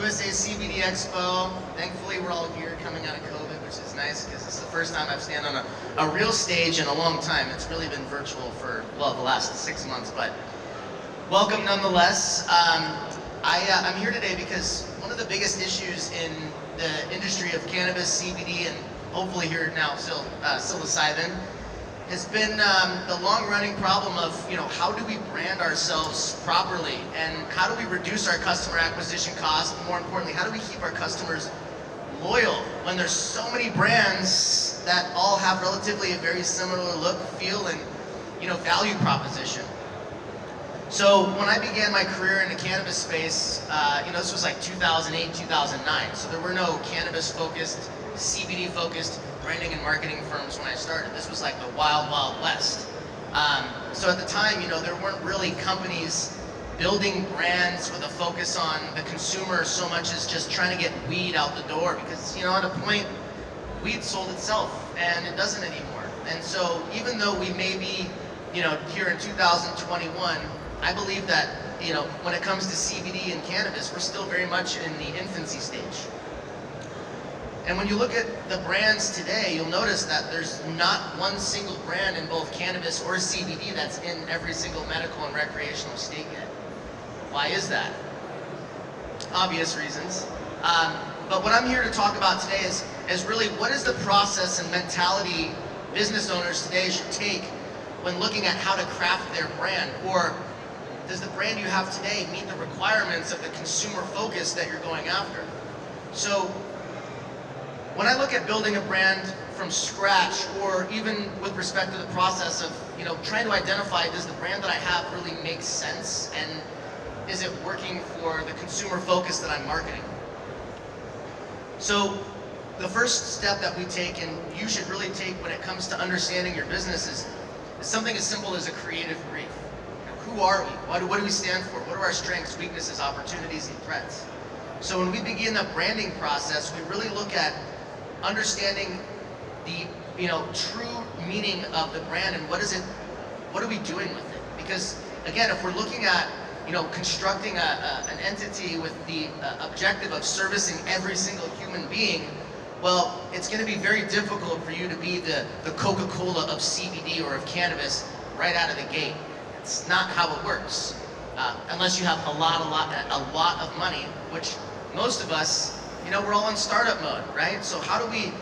USA CBD Expo. Thankfully, we're all here coming out of COVID, which is nice because it's the first time I've stand on a real stage in a long time. It's really been virtual for, well, the last 6 months, but welcome nonetheless. I'm here today because one of the biggest issues in the industry of cannabis, CBD, and hopefully here now psilocybin, has been the long-running problem of, how do we brand ourselves properly, and how do we reduce our customer acquisition costs? More importantly, how do we keep our customers loyal when there's so many brands that all have relatively a very similar look, feel, and value proposition? So when I began my career in the cannabis space, this was like 2008, 2009. So there were no cannabis-focused, CBD-focused branding and marketing firms when I started. This was like the wild, wild west. So at the time, there weren't really companies building brands with a focus on the consumer so much as just trying to get weed out the door, because at a point, weed sold itself, and it doesn't anymore. And so even though we may be, here in 2021, I believe that, when it comes to CBD and cannabis, we're still very much in the infancy stage. And when you look at the brands today, you'll notice that there's not one single brand in both cannabis or CBD that's in every single medical and recreational state yet. Why is that? Obvious reasons. But what I'm here to talk about today is really what is the process and mentality business owners today should take when looking at how to craft their brand, or does the brand you have today meet the requirements of the consumer focus that you're going after? So when I look at building a brand from scratch, or even with respect to the process of trying to identify, does the brand that I have really make sense, and is it working for the consumer focus that I'm marketing? So the first step that we take, and you should really take when it comes to understanding your business, is something as simple as a creative brief. Who are we? What do we stand for? What are our strengths, weaknesses, opportunities, and threats? So when we begin the branding process, we really look at understanding the true meaning of the brand, and what are we doing with it? Because again, if we're looking at constructing an entity with the objective of servicing every single human being, well, it's going to be very difficult for you to be the Coca-Cola of CBD or of cannabis right out of the gate. It's not how it works, unless you have a lot of money, which most of us, we're all in startup mode, right? So how do we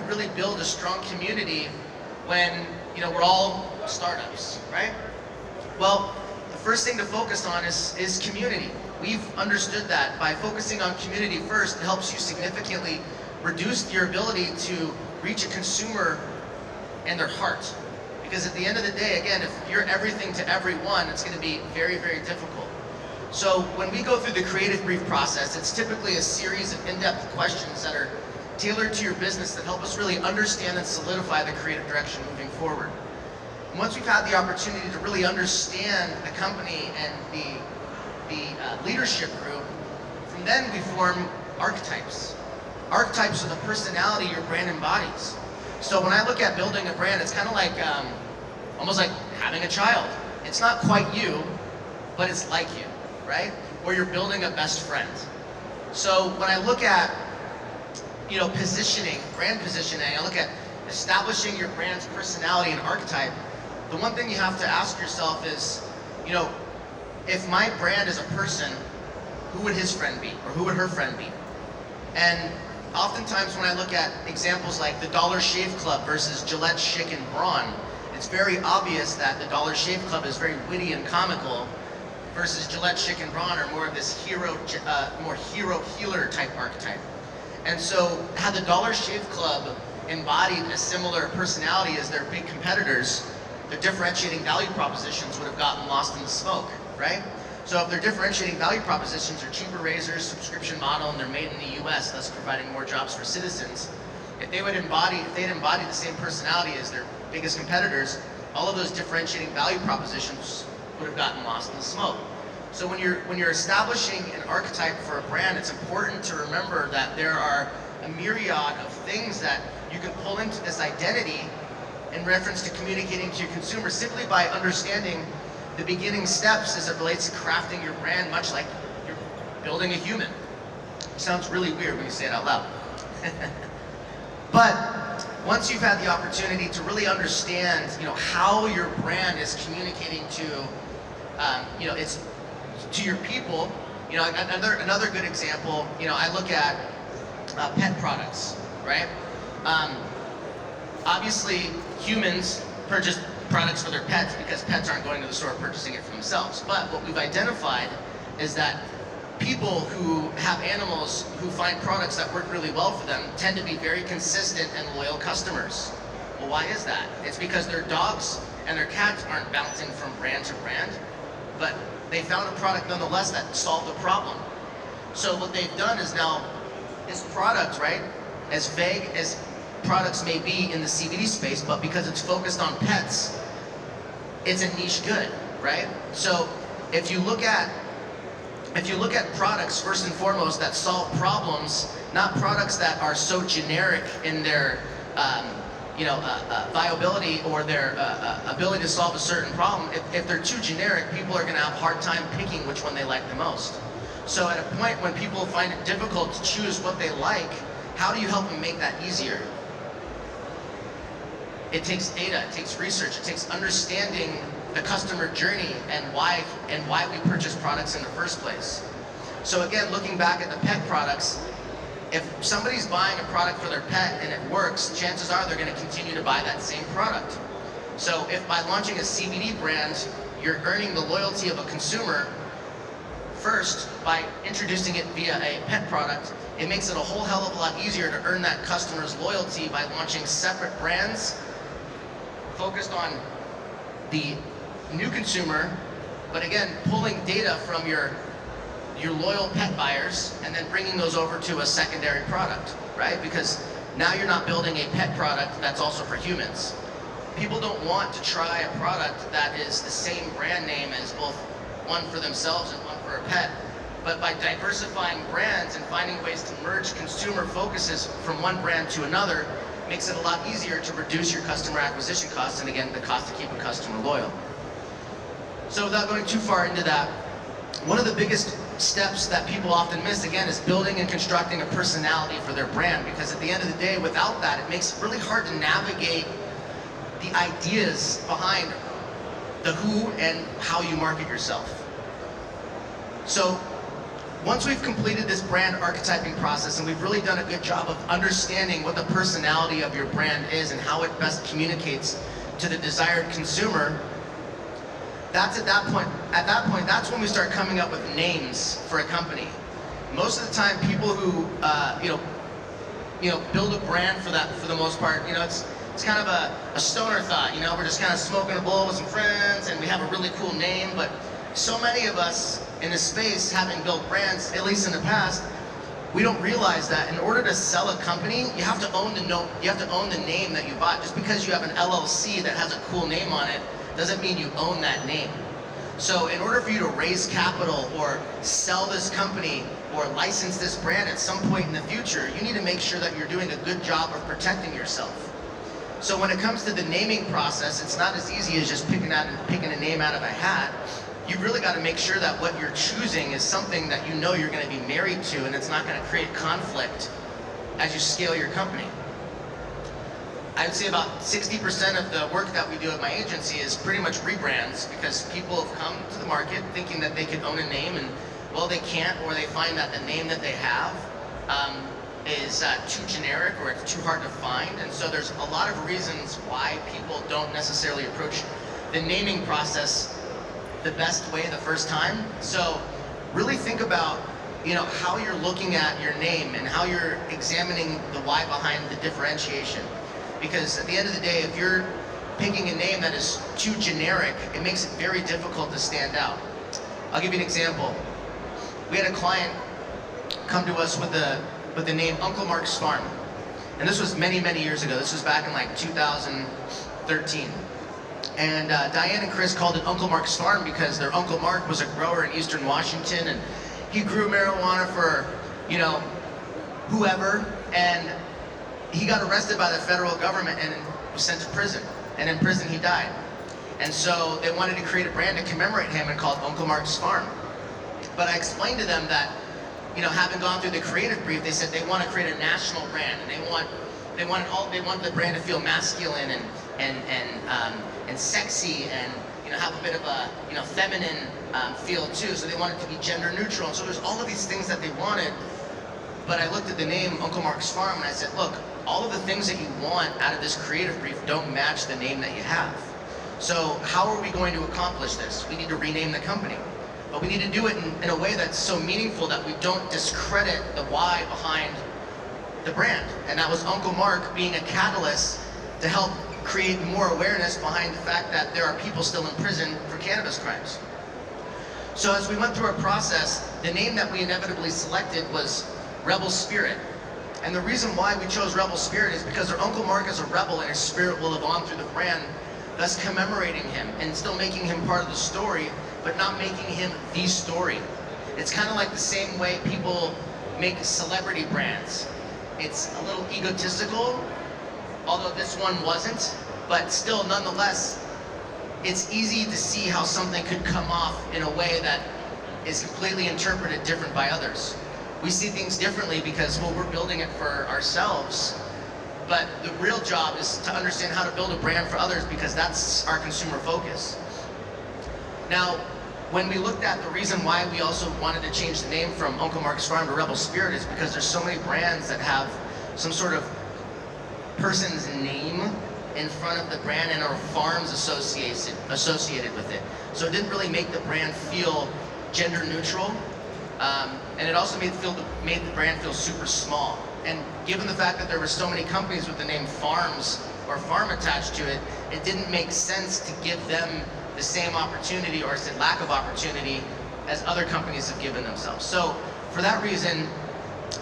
really build a strong community when we're all startups, right? Well, the first thing to focus on is community. We've understood that by focusing on community first, it helps you significantly reduce your ability to reach a consumer and their heart. Because at the end of the day, again, if you're everything to everyone, it's going to be very, very difficult. So when we go through the creative brief process, it's typically a series of in-depth questions that are tailored to your business that help us really understand and solidify the creative direction moving forward. And once we've had the opportunity to really understand the company and the leadership group, from then we form archetypes. Archetypes are the personality your brand embodies. So when I look at building a brand, it's kind of like, almost like having a child. It's not quite you, but it's like you, right? Or you're building a best friend. So when I look at, positioning, brand positioning, I look at establishing your brand's personality and archetype, the one thing you have to ask yourself is, if my brand is a person, who would his friend be? Or who would her friend be? And oftentimes when I look at examples like the Dollar Shave Club versus Gillette Chic and Braun, it's very obvious that the Dollar Shave Club is very witty and comical, versus Gillette Chic and Braun are more of this more hero healer type archetype. And so had the Dollar Shave Club embodied a similar personality as their big competitors, their differentiating value propositions would have gotten lost in the smoke, right? So if their differentiating value propositions are cheaper razors, subscription model, and they're made in the US, thus providing more jobs for citizens, if they'd embodied the same personality as their biggest competitors, all of those differentiating value propositions would have gotten lost in the smoke. So when you're establishing an archetype for a brand, it's important to remember that there are a myriad of things that you can pull into this identity in reference to communicating to your consumers simply by understanding the beginning steps as it relates to crafting your brand, much like you're building a human. Sounds really weird when you say it out loud. But once you've had the opportunity to really understand, how your brand is communicating to, it's to your people. Another good example. I look at pet products, right? Obviously, humans purchase products for their pets because pets aren't going to the store purchasing it for themselves. But what we've identified is that people who have animals who find products that work really well for them tend to be very consistent and loyal customers. Well, why is that? It's because their dogs and their cats aren't bouncing from brand to brand, but they found a product nonetheless that solved the problem. So what they've done is now, this product, right, as vague as products may be in the CBD space, but because it's focused on pets, it's a niche good, right? So if you look at products first and foremost that solve problems, not products that are so generic in their viability or their ability to solve a certain problem, if they're too generic, people are going to have a hard time picking which one they like the most. So at a point when people find it difficult to choose what they like, how do you help them make that easier? It takes data, it takes research, it takes understanding the customer journey and why we purchase products in the first place. So again, looking back at the pet products, if somebody's buying a product for their pet and it works, chances are they're going to continue to buy that same product. So if by launching a CBD brand, you're earning the loyalty of a consumer, first, by introducing it via a pet product, it makes it a whole hell of a lot easier to earn that customer's loyalty by launching separate brands focused on the new consumer, but again, pulling data from your loyal pet buyers and then bringing those over to a secondary product, right? Because now you're not building a pet product that's also for humans. People don't want to try a product that is the same brand name as both one for themselves and one for a pet. But by diversifying brands and finding ways to merge consumer focuses from one brand to another, makes it a lot easier to reduce your customer acquisition costs and again, the cost to keep a customer loyal. So without going too far into that, one of the biggest steps that people often miss, again, is building and constructing a personality for their brand, because at the end of the day, without that, it makes it really hard to navigate the ideas behind the who and how you market yourself. So once we've completed this brand archetyping process and we've really done a good job of understanding what the personality of your brand is and how it best communicates to the desired consumer, at that point, that's when we start coming up with names for a company. Most of the time, people who build a brand for that, for the most part, it's kind of a stoner thought. We're just kind of smoking a bowl with some friends, and we have a really cool name. But so many of us in this space, having built brands, at least in the past, we don't realize that in order to sell a company, you have to own the name that you bought. Just because you have an LLC that has a cool name on it doesn't mean you own that name. So in order for you to raise capital or sell this company or license this brand at some point in the future, you need to make sure that you're doing a good job of protecting yourself. So when it comes to the naming process, it's not as easy as just picking a name out of a hat. You've really got to make sure that what you're choosing is something that you know you're going to be married to, and it's not going to create conflict as you scale your company. I'd say about 60% of the work that we do at my agency is pretty much rebrands, because people have come to the market thinking that they could own a name, and well, they can't, or they find that the name that they have is too generic or it's too hard to find. And so there's a lot of reasons why people don't necessarily approach the naming process the best way the first time. So really think about how you're looking at your name and how you're examining the why behind the differentiation. Because at the end of the day, if you're picking a name that is too generic, it makes it very difficult to stand out. I'll give you an example. We had a client come to us with the name Uncle Mark's Farm. And this was many, many years ago. This was back in like 2013. And Diane and Chris called it Uncle Mark's Farm because their Uncle Mark was a grower in Eastern Washington, and he grew marijuana for, whoever, and he got arrested by the federal government and was sent to prison. And in prison he died. And so they wanted to create a brand to commemorate him and call it Uncle Mark's Farm. But I explained to them that, having gone through the creative brief, they said they want to create a national brand, and they want the brand to feel masculine and sexy, and have a bit of a feminine feel too. So they want it to be gender neutral. And so there's all of these things that they wanted. But I looked at the name Uncle Mark's Farm and I said, look, all of the things that you want out of this creative brief don't match the name that you have. So how are we going to accomplish this? We need to rename the company. But we need to do it in a way that's so meaningful that we don't discredit the why behind the brand. And that was Uncle Mark being a catalyst to help create more awareness behind the fact that there are people still in prison for cannabis crimes. So as we went through our process, the name that we inevitably selected was Rebel Spirit. And the reason why we chose Rebel Spirit is because our Uncle Mark is a rebel and his spirit will live on through the brand, thus commemorating him and still making him part of the story, but not making him the story. It's kind of like the same way people make celebrity brands. It's a little egotistical, although this one wasn't, but still nonetheless, it's easy to see how something could come off in a way that is completely interpreted different by others. We see things differently because, well, we're building it for ourselves, but the real job is to understand how to build a brand for others, because that's our consumer focus. Now, when we looked at the reason why we also wanted to change the name from Uncle Mark's Farm to Rebel Spirit is because there's so many brands that have some sort of person's name in front of the brand and are farms associated with it. So it didn't really make the brand feel gender neutral. And it also made the brand feel super small. And given the fact that there were so many companies with the name Farms or Farm attached to it, it didn't make sense to give them the same opportunity, or is it lack of opportunity, as other companies have given themselves. So for that reason,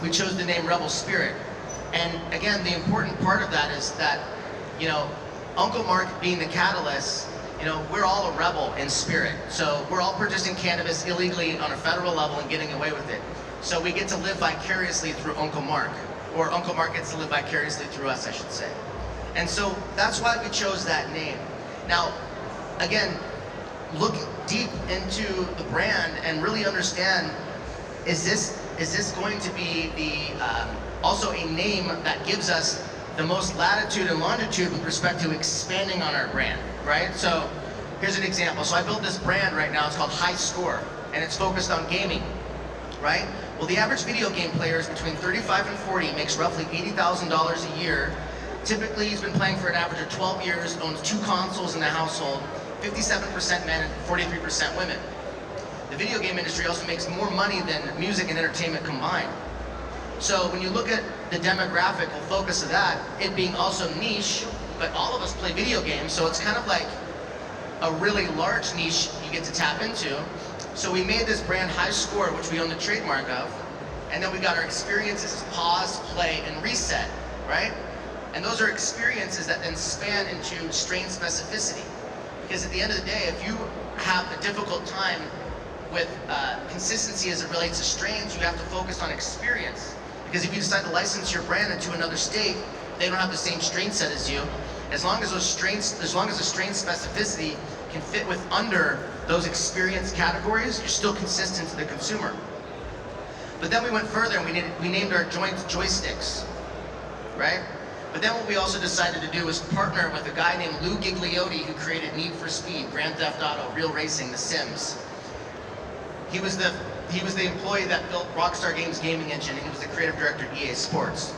we chose the name Rebel Spirit. And again, the important part of that is that, Uncle Mark being the catalyst, we're all a rebel in spirit. So we're all purchasing cannabis illegally on a federal level and getting away with it. So we get to live vicariously through Uncle Mark, or Uncle Mark gets to live vicariously through us, I should say. And so that's why we chose that name. Now, again, look deep into the brand and really understand, is this going to be also a name that gives us the most latitude and longitude with respect to expanding on our brand, right? So here's an example. So I built this brand right now, it's called High Score, and it's focused on gaming, right? Well, the average video game player is between 35 and 40, makes roughly $80,000 a year. Typically, he's been playing for an average of 12 years, owns 2 consoles in the household, 57% men and 43% women. The video game industry also makes more money than music and entertainment combined. So when you look at the demographical focus of that, it being also niche, but all of us play video games, so it's kind of like a really large niche you get to tap into. So we made this brand High Score, which we own the trademark of, and then we got our experiences as pause, play, and reset, right? And those are experiences that then span into strain specificity. Because at the end of the day, if you have a difficult time with consistency as it relates to strains, you have to focus on experience. Because if you decide to license your brand into another state, they don't have the same strain set as you. As long as the strain specificity can fit with under those experience categories, you're still consistent to the consumer. But then we went further and we named our joints joysticks, right? But then what we also decided to do was partner with a guy named Lou Gigliotti, who created Need for Speed, Grand Theft Auto, Real Racing, The Sims. He was the employee that built Rockstar Games' gaming engine, and he was the creative director at EA Sports.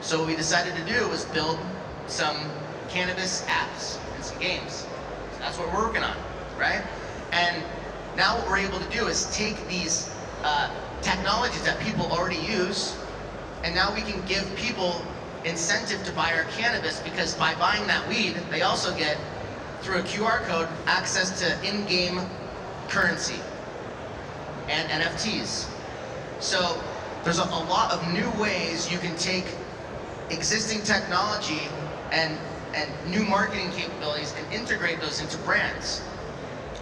So what we decided to do was build some cannabis apps and some games. So that's what we're working on, right? And now what we're able to do is take these technologies that people already use, and now we can give people incentive to buy our cannabis, because by buying that weed, they also get, through a QR code, access to in-game currency and NFTs. So there's a lot of new ways you can take existing technology and new marketing capabilities and integrate those into brands.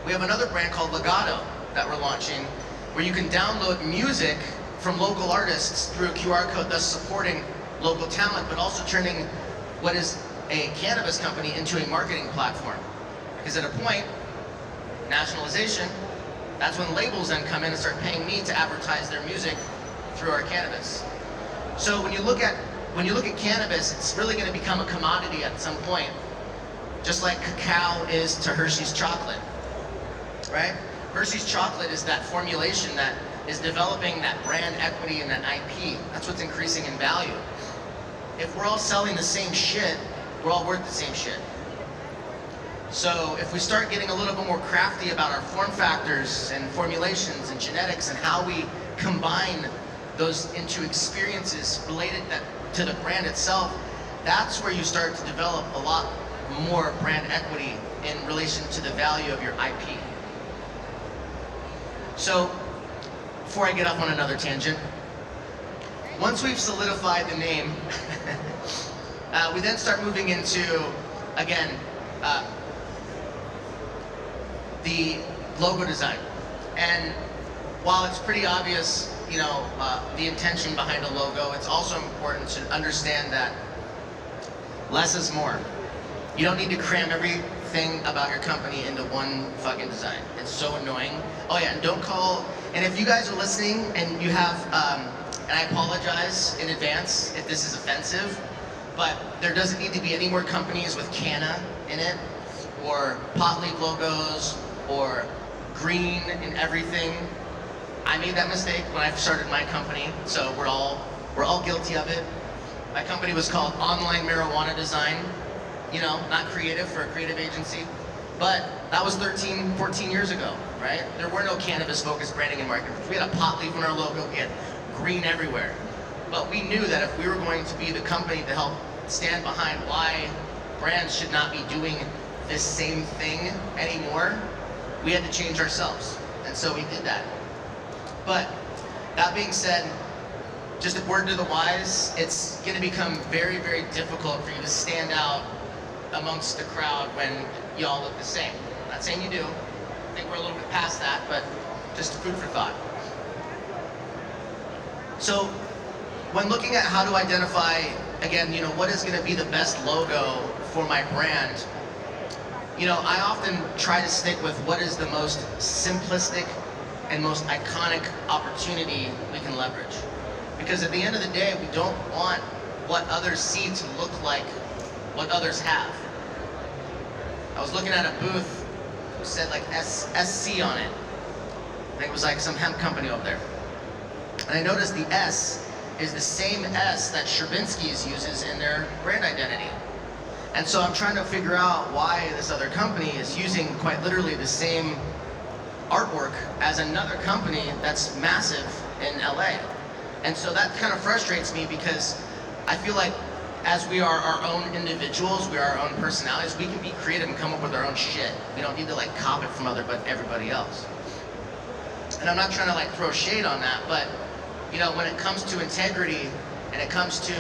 We have another brand called Legato that we're launching, where you can download music from local artists through a QR code, thus supporting local talent, but also turning what is a cannabis company into a marketing platform. Because at a point, nationalization, that's when labels then come in and start paying me to advertise their music through our cannabis. So when you look at cannabis, it's really going to become a commodity at some point, just like cacao is to Hershey's chocolate, right? Hershey's chocolate is that formulation that is developing that brand equity and that IP. That's what's increasing in value. If we're all selling the same shit, we're all worth the same shit. So if we start getting a little bit more crafty about our form factors and formulations and genetics and how we combine those into experiences related to the brand itself, that's where you start to develop a lot more brand equity in relation to the value of your IP. So, before I get off on another tangent, once we've solidified the name, we then start moving into, again, the logo design. And while it's pretty obvious, you know, the intention behind a logo, it's also important to understand that less is more. You don't need to cram everything about your company into one fucking design. It's so annoying. Oh yeah, and if you guys are listening and you have, and I apologize in advance if this is offensive, but there doesn't need to be any more companies with canna in it, or pot leaf logos, or green in everything. I made that mistake when I started my company, so we're all guilty of it. My company was called Online Marijuana Design, you know, not creative for a creative agency, but that was 13, 14 years ago, right? There were no cannabis-focused branding and marketing. We had a pot leaf in our logo, we had green everywhere. But we knew that if we were going to be the company to help stand behind why brands should not be doing this same thing anymore, we had to change ourselves. And so we did that. But that being said, just a word to the wise, it's going to become very, very difficult for you to stand out amongst the crowd when you all look the same. I'm not saying you do. I think we're a little bit past that, but just food for thought. So when looking at how to identify, again, you know, what is going to be the best logo for my brand, you know, I often try to stick with what is the most simplistic and most iconic opportunity we can leverage. Because at the end of the day, we don't want what others see to look like what others have. I was looking at a booth that said like SC on it. I think it was like some hemp company over there. And I noticed the S is the same S that Sherbinsky's uses in their brand identity. And so I'm trying to figure out why this other company is using quite literally the same artwork as another company that's massive in LA. And so that kind of frustrates me because I feel like as we are our own individuals, we are our own personalities, we can be creative and come up with our own shit. We don't need to like copy it from everybody else. And I'm not trying to like throw shade on that, but you know, when it comes to integrity and it comes to,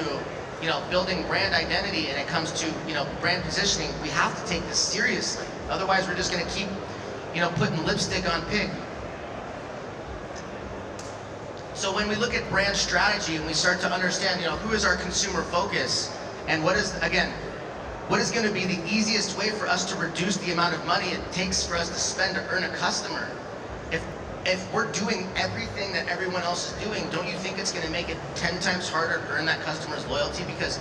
you know, building brand identity and it comes to, you know, brand positioning, we have to take this seriously. Otherwise we're just gonna keep, you know, putting lipstick on pig. So when we look at brand strategy and we start to understand, you know, who is our consumer focus and what is, again, what is going to be the easiest way for us to reduce the amount of money it takes for us to spend to earn a customer. If we're doing everything that everyone else is doing, don't you think it's going to make it 10 times harder to earn that customer's loyalty? Because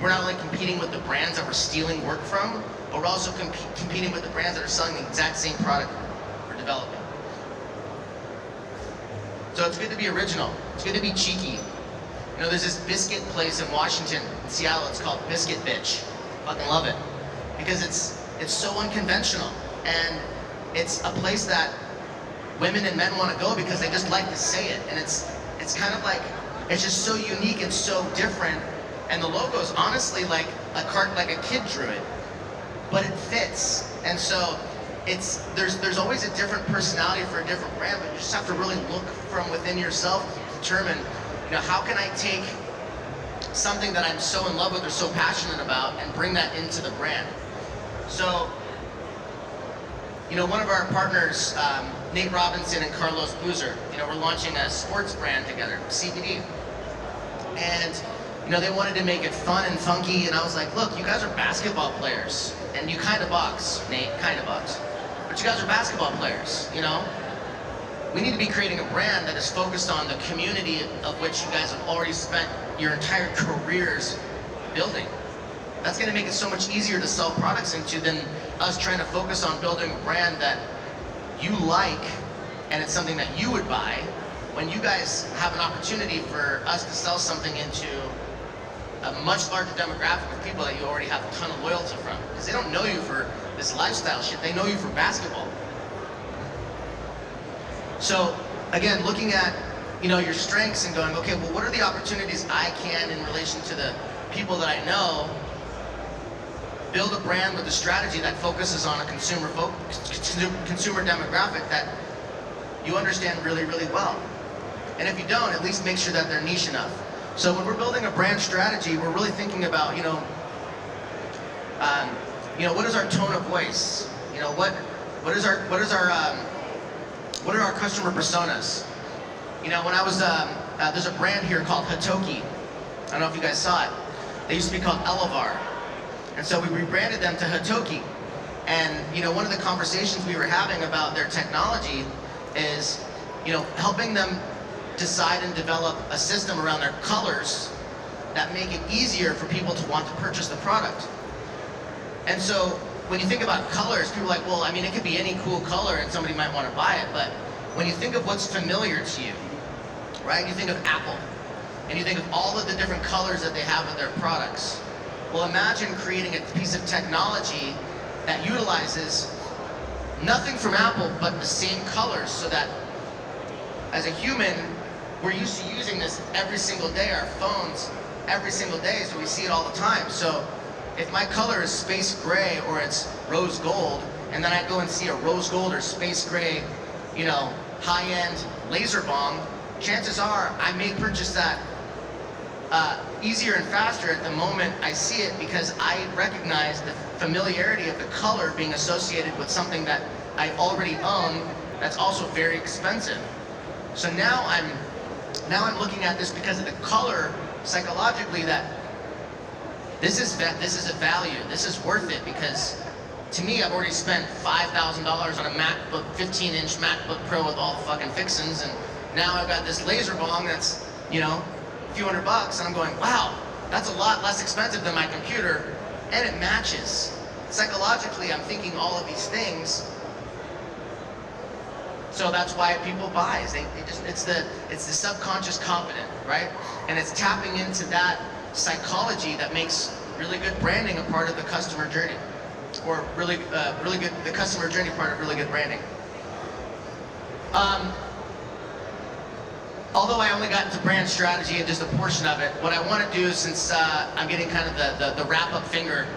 we're not only competing with the brands that we're stealing work from, but we're also competing with the brands that are selling the exact same product we're developing. So it's good to be original. It's good to be cheeky. You know, there's this biscuit place in Washington, in Seattle. It's called Biscuit Bitch. Fucking love it because it's so unconventional, and it's a place that women and men want to go because they just like to say it, and it's kind of like it's just so unique and so different. And the logo is honestly like a kid drew it, but it fits. And so there's always a different personality for a different brand, but you just have to really look from within yourself to determine, you know, how can I take something that I'm so in love with or so passionate about and bring that into the brand. So, you know, one of our partners, Nate Robinson and Carlos Boozer, you know, we're launching a sports brand together, CBD. And, you know, they wanted to make it fun and funky, and I was like, look, you guys are basketball players, and you kind of box, Nate, kind of box. But you guys are basketball players, you know? we need to be creating a brand that is focused on the community of which you guys have already spent your entire careers building. That's going to make it so much easier to sell products into than us trying to focus on building a brand that you like and it's something that you would buy, when you guys have an opportunity for us to sell something into a much larger demographic of people that you already have a ton of loyalty from. Because they don't know you for this lifestyle shit, they know you for basketball. So again, looking at your strengths and going, okay, well, what are the opportunities I can, in relation to the people that I know, build a brand with a strategy that focuses on a consumer demographic that you understand really, really well. And if you don't, at least make sure that they're niche enough. So when we're building a brand strategy, we're really thinking about, what is our tone of voice? What are our customer personas? When I was, there's a brand here called Hitoki. I don't know if you guys saw it. They used to be called Elevar. And so we rebranded them to Hitoki. And one of the conversations we were having about their technology is, helping them decide and develop a system around their colors that make it easier for people to want to purchase the product. And so when you think about colors, people are like, well, I mean, it could be any cool color and somebody might want to buy it, but when you think of what's familiar to you, right? You think of Apple, and you think of all of the different colors that they have in their products. Well, imagine creating a piece of technology that utilizes nothing from Apple but the same colors, so that as a human, we're used to using this every single day, our phones, every single day, so we see it all the time. So if my color is space gray or it's rose gold, and then I go and see a rose gold or space gray, high-end laser bomb, chances are I may purchase that easier and faster at the moment I see it, because I recognize the familiarity of the color being associated with something that I already own that's also very expensive. So now I'm looking at this because of the color psychologically, that this is a value, this is worth it, because to me, I've already spent $5,000 on a MacBook, 15-inch MacBook Pro with all the fucking fixins, and now I've got this laser bong that's, a few $100, and I'm going, wow, that's a lot less expensive than my computer, and it matches. Psychologically, I'm thinking all of these things. So that's why people buy. It's the subconscious confident, right? And it's tapping into that psychology that makes really good branding a part of the customer journey, or the customer journey part of really good branding. Although I only got into brand strategy and just a portion of it, what I want to do, since I'm getting kind of the wrap-up finger,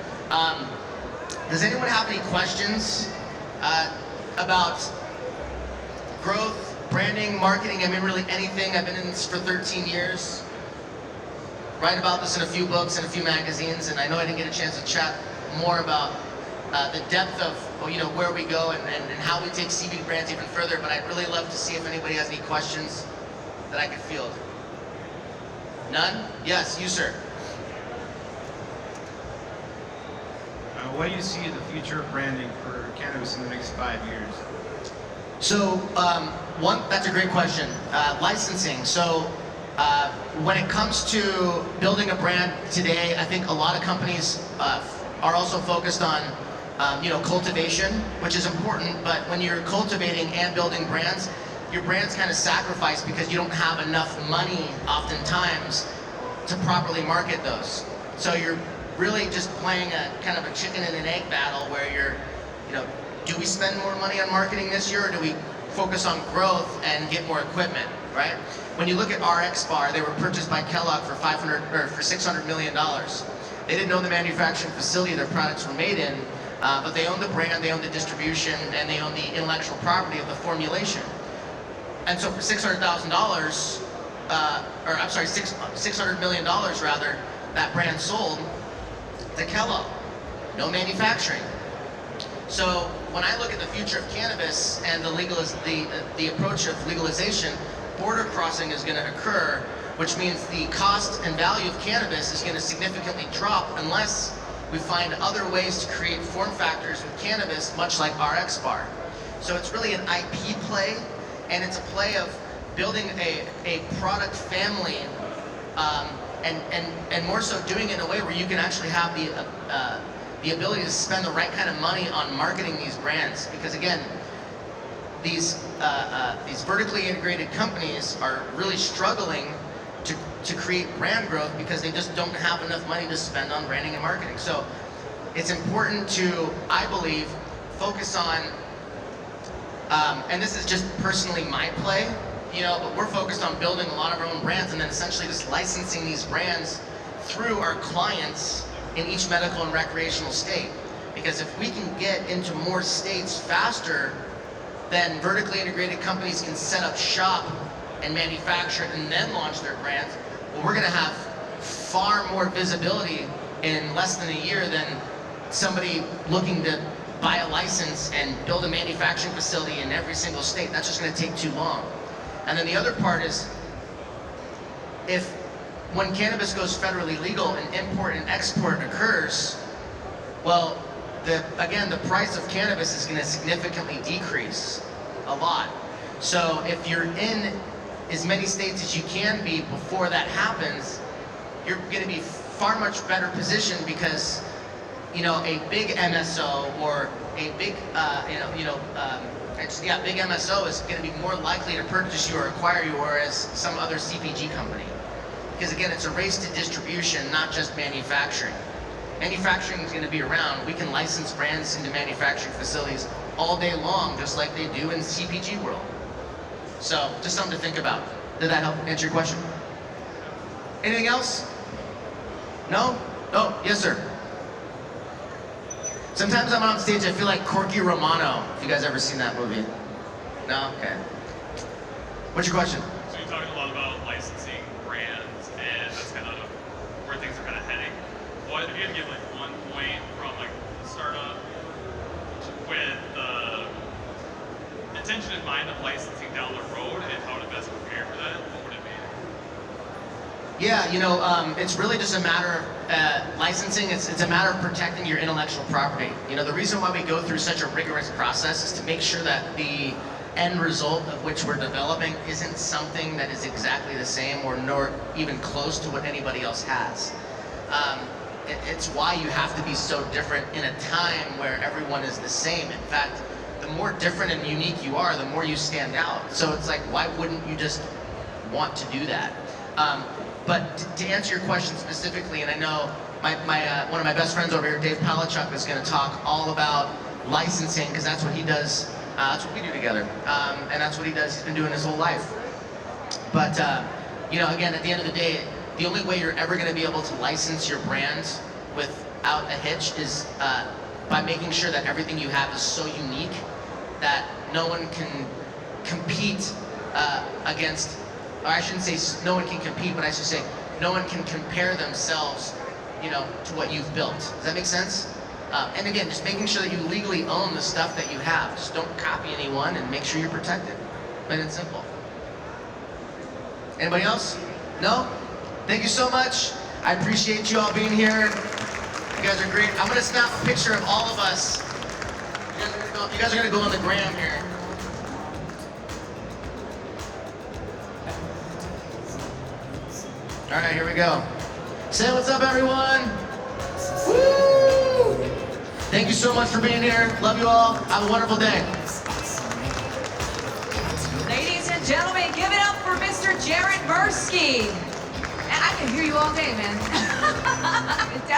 does anyone have any questions about growth, branding, marketing? I mean, really anything. I've been in this for 13 years. Write about this in a few books and a few magazines, and I know I didn't get a chance to chat more about the depth of where we go and how we take CBD brands even further, but I'd really love to see if anybody has any questions that I could field. None? Yes, you, sir. What do you see the future of branding for cannabis in the next 5 years? So, that's a great question. Licensing. So, when it comes to building a brand today, I think a lot of companies are also focused on, cultivation, which is important, but when you're cultivating and building brands, your brand's kind of sacrificed because you don't have enough money oftentimes to properly market those. So you're really just playing a kind of a chicken and an egg battle where you're, do we spend more money on marketing this year, or do we focus on growth and get more equipment, right? When you look at RX Bar, they were purchased by Kellogg for $600 million. They didn't own the manufacturing facility their products were made in, but they own the brand, they own the distribution, and they own the intellectual property of the formulation. And so for $600 million rather, that brand sold to Kellogg. No manufacturing. So when I look at the future of cannabis and the approach of legalization, border crossing is going to occur, which means the cost and value of cannabis is going to significantly drop unless we find other ways to create form factors with cannabis, much like RX Bar. So it's really an IP play, And it's a play of building a product family, and more so doing it in a way where you can actually have the ability to spend the right kind of money on marketing these brands. Because again, these vertically integrated companies are really struggling to create brand growth because they just don't have enough money to spend on branding and marketing. So it's important to, I believe, focus on, and this is just personally my play, but we're focused on building a lot of our own brands and then essentially just licensing these brands through our clients in each medical and recreational state. Because if we can get into more states faster, then vertically integrated companies can set up shop and manufacture and then launch their brands. Well, we're gonna have far more visibility in less than a year than somebody looking to buy a license and build a manufacturing facility in every single state. That's just gonna take too long. And then the other part is, when cannabis goes federally legal and import and export occurs, well, again, the price of cannabis is gonna significantly decrease a lot. So if you're in as many states as you can be before that happens, you're gonna be far much better positioned because, a big MSO or a big, big MSO is going to be more likely to purchase you or acquire you, whereas some other CPG company. Because again, it's a race to distribution, not just manufacturing. Manufacturing is going to be around. We can license brands into manufacturing facilities all day long, just like they do in the CPG world. So, just something to think about. Did that help answer your question? Anything else? No? Oh, yes, sir. Sometimes I'm on stage, I feel like Corky Romano. If you guys ever seen that movie? No? Okay. What's your question? So you're talking a lot about licensing brands, and that's kind of where things are kind of heading. What if you had to give like one point from like startup with the intention in mind of licensing down the road and how to best prepare for that, what would it be? Yeah, it's really just a matter of licensing. It's a matter of protecting your intellectual property. The reason why we go through such a rigorous process is to make sure that the end result of which we're developing isn't something that is exactly the same or nor even close to what anybody else has. It's why you have to be so different in a time where everyone is the same. In fact, the more different and unique you are, the more you stand out. So it's like, why wouldn't you just want to do that? But to answer your question specifically, and I know one of my best friends over here, Dave Palachuk, is going to talk all about licensing, because that's what he does. That's what we do together, and that's what he does. He's been doing his whole life. But again, at the end of the day, the only way you're ever going to be able to license your brand without a hitch is by making sure that everything you have is so unique that no one can compete against. Or I shouldn't say no one can compete, but I should say no one can compare themselves, to what you've built. Does that make sense? And again, just making sure that you legally own the stuff that you have. Just don't copy anyone and make sure you're protected. Plain and simple. Anybody else? No? Thank you so much. I appreciate you all being here. You guys are great. I'm gonna snap a picture of all of us. You guys are gonna go on the gram here. All right, here we go. Say what's up, everyone. Woo! Thank you so much for being here. Love you all. Have a wonderful day. Ladies and gentlemen, give it up for Mr. Jared Mirsky. And I can hear you all day, man. Definitely.